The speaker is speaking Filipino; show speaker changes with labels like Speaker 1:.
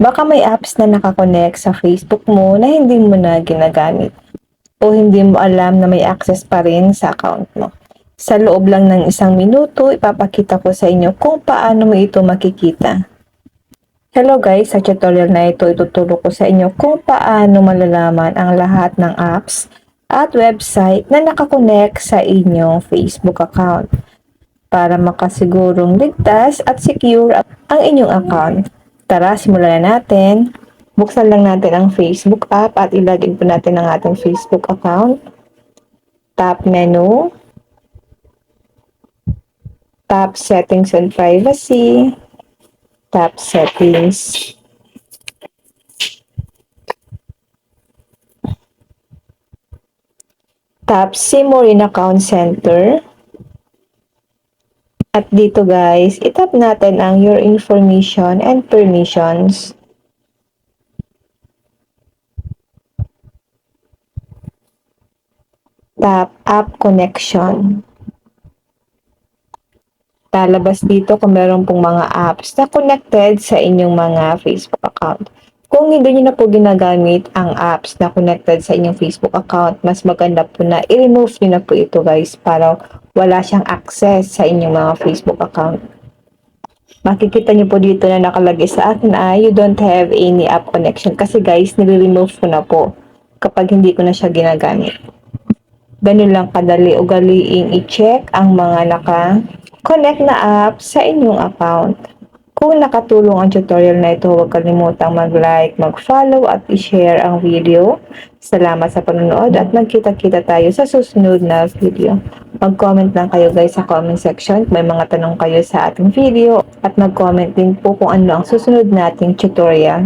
Speaker 1: Baka may apps na nakakonect sa Facebook mo na hindi mo na ginagamit o hindi mo alam na may access pa rin sa account mo. Sa loob lang ng 1 minuto, ipapakita ko sa inyo kung paano mo ito makikita. Hello guys, sa tutorial na ito ituturo ko sa inyo kung paano malalaman ang lahat ng apps at website na nakakonect sa inyong Facebook account para makasigurong ligtas at secure ang inyong account. Tara, simulan na natin. Buksan lang natin ang Facebook app at ilagin po natin ang ating Facebook account. Tap menu. Tap settings and privacy. Tap settings. Tap see more in account center. At dito guys, itap natin ang your information and permissions. Tap app connection. Lalabas dito kung meron pong mga apps na connected sa inyong mga Facebook account. Kung hindi nyo na po ginagamit ang apps na connected sa inyong Facebook account, mas maganda po na i-remove nyo na po ito guys para wala siyang access sa inyong mga Facebook account. Makikita nyo po dito na nakalagay sa akin you don't have any app connection kasi guys, nire-remove ko na po kapag hindi ko na siya ginagamit. Ganun lang kadali ugaliing i-check ang mga naka-connect na app sa inyong account. Kung nakatulong ang tutorial na ito, huwag kalimutang mag-like, mag-follow at i-share ang video. Salamat sa panonood at magkita-kita tayo sa susunod na video. Mag-comment lang kayo guys sa comment section kung may mga tanong kayo sa ating video at mag-comment din po kung ano ang susunod nating tutorial.